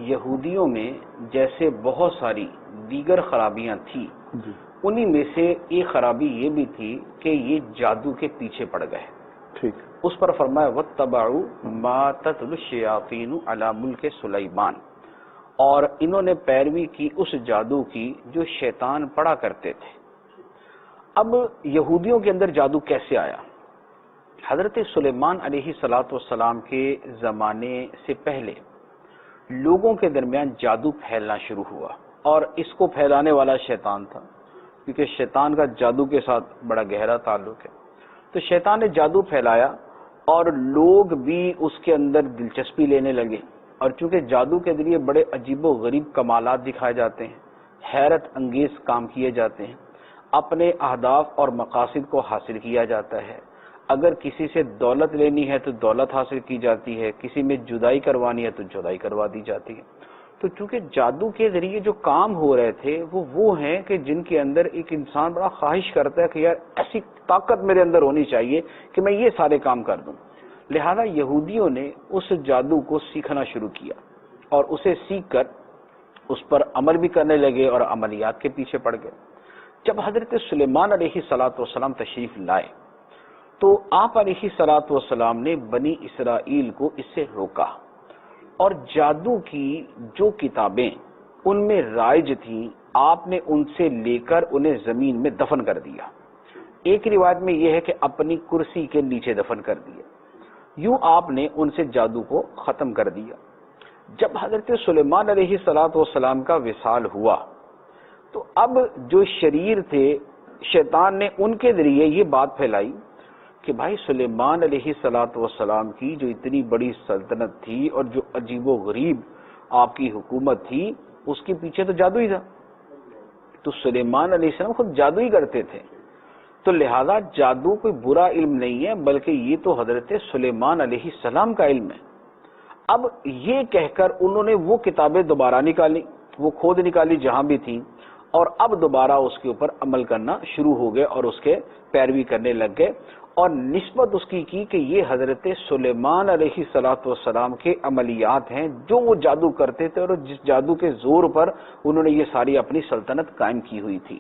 یہودیوں میں جیسے بہت ساری دیگر خرابیاں تھیں، انہی میں سے ایک خرابی یہ بھی تھی کہ یہ جادو کے پیچھے پڑ گئے. ٹھیک. اس پر فرمایا وَاتَّبَعُوا مَا تَتْلُو الشَّيَاطِينُ عَلَى مُلْكِ سُلَيْمَانَ، اور انہوں نے پیروی کی اس جادو کی جو شیطان پڑھا کرتے تھے. اب یہودیوں کے اندر جادو کیسے آیا؟ حضرت سلیمان علیہ السلام کے زمانے سے پہلے لوگوں کے درمیان جادو پھیلنا شروع ہوا، اور اس کو پھیلانے والا شیطان تھا، کیونکہ شیطان کا جادو کے ساتھ بڑا گہرا تعلق ہے. تو شیطان نے جادو پھیلایا اور لوگ بھی اس کے اندر دلچسپی لینے لگے، اور چونکہ جادو کے ذریعے بڑے عجیب و غریب کمالات دکھائے جاتے ہیں، حیرت انگیز کام کیے جاتے ہیں، اپنے اہداف اور مقاصد کو حاصل کیا جاتا ہے. اگر کسی سے دولت لینی ہے تو دولت حاصل کی جاتی ہے، کسی میں جدائی کروانی ہے تو جدائی کروا دی جاتی ہے. تو چونکہ جادو کے ذریعے جو کام ہو رہے تھے وہ ہیں کہ جن کے اندر ایک انسان بڑا خواہش کرتا ہے کہ یار ایسی طاقت میرے اندر ہونی چاہیے کہ میں یہ سارے کام کر دوں. لہذا یہودیوں نے اس جادو کو سیکھنا شروع کیا، اور اسے سیکھ کر اس پر عمل بھی کرنے لگے اور عملیات کے پیچھے پڑ گئے. جب حضرت سلیمان علیہ السلام تشریف لائے تو آپ علیہ السلام نے بنی اسرائیل کو اس سے روکا، اور جادو کی جو کتابیں ان میں رائج تھیں آپ نے ان سے لے کر انہیں زمین میں دفن کر دیا. ایک روایت میں یہ ہے کہ اپنی کرسی کے نیچے دفن کر دیا. یوں آپ نے ان سے جادو کو ختم کر دیا. جب حضرت سلیمان علیہ السلام کا وصال ہوا تو اب جو شریر تھے شیطان نے ان کے ذریعے یہ بات پھیلائی کہ بھائی سلیمان علیہ السلام کی جو اتنی بڑی سلطنت تھی اور جو عجیب و غریب آپ کی حکومت تھی اس کے پیچھے تو جادو ہی تھا. تو سلیمان علیہ السلام خود جادو ہی کرتے تھے، تو لہذا جادو کوئی برا علم نہیں ہے بلکہ یہ تو حضرت سلیمان علیہ السلام کا علم ہے. اب یہ کہہ کر انہوں نے وہ کتابیں دوبارہ نکالی، وہ کھود نکالی جہاں بھی تھیں، اور اب دوبارہ اس کے اوپر عمل کرنا شروع ہو گئے اور اس کے پیروی کرنے لگ گئے، اور نسبت اس کی کہ یہ حضرت سلیمان علیہ السلام کے عملیات ہیں جو وہ جادو کرتے تھے، اور جس جادو کے زور پر انہوں نے یہ ساری اپنی سلطنت قائم کی ہوئی تھی.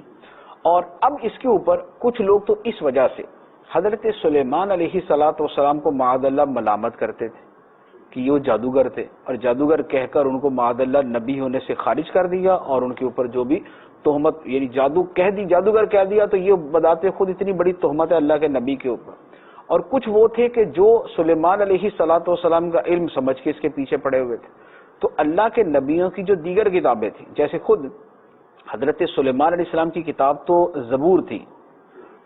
اور اب اس کے اوپر کچھ لوگ تو اس وجہ سے حضرت سلیمان علیہ السلام کو معاذ اللہ ملامت کرتے تھے کہ یہ وہ جادوگر تھے، اور جادوگر کہہ کر ان کو معاذ اللہ نبی ہونے سے خارج کر دیا، اور ان کے اوپر جو بھی تہمت یعنی جادوگر کہہ دیا تو یہ بذات خود اتنی بڑی تہمت ہے اللہ کے نبی کے اوپر. اور کچھ وہ تھے کہ جو سلیمان علیہ السلام کا علم سمجھ کے اس کے پیچھے پڑے ہوئے تھے. تو اللہ کے نبیوں کی جو دیگر کتابیں تھیں، جیسے خود حضرت سلیمان علیہ السلام کی کتاب تو زبور تھی،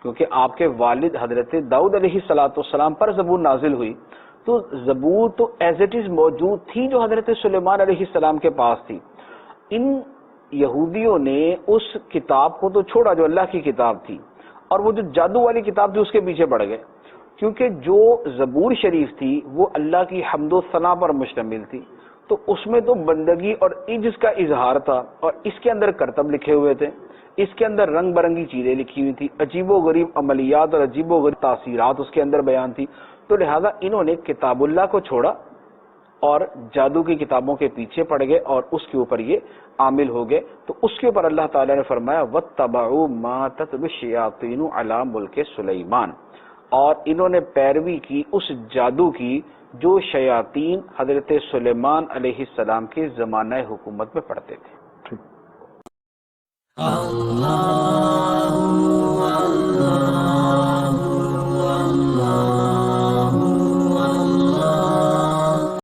کیونکہ آپ کے والد حضرت داؤد علیہ السلام پر زبور نازل ہوئی، تو زبور تو ایز اٹ از موجود تھی جو حضرت سلیمان علیہ السلام کے پاس تھی. ان یہودیوں نے اس کتاب کو تو چھوڑا جو اللہ کی کتاب تھی، اور وہ جو جادو والی کتاب تھی اس کے پیچھے پڑ گئے، کیونکہ جو زبور شریف تھی وہ اللہ کی حمد و ثنا پر مشتمل تھی. تو اس میں تو بندگی اور عجز کا اظہار تھا، اور اس کے اندر کرتب لکھے ہوئے تھے، اس کے اندر رنگ برنگی چیزیں لکھی ہوئی تھی، عجیب و غریب عملیات اور عجیب و غریب تاثیرات اس کے اندر بیان تھی. تو لہذا انہوں نے کتاب اللہ کو چھوڑا اور جادو کی کتابوں کے پیچھے پڑ گئے اور اس کے اوپر یہ عامل ہو گئے. تو اس کے اوپر اللہ تعالیٰ نے فرمایا وَاتَّبَعُوا مَا تَتْلُو الشَّيَاطِينُ عَلَى مُلْكِ سُلَيْمَانَ، اور انہوں نے پیروی کی اس جادو کی جو شیاطین حضرت سلیمان علیہ السلام کے زمانہ حکومت میں پڑھتے تھے.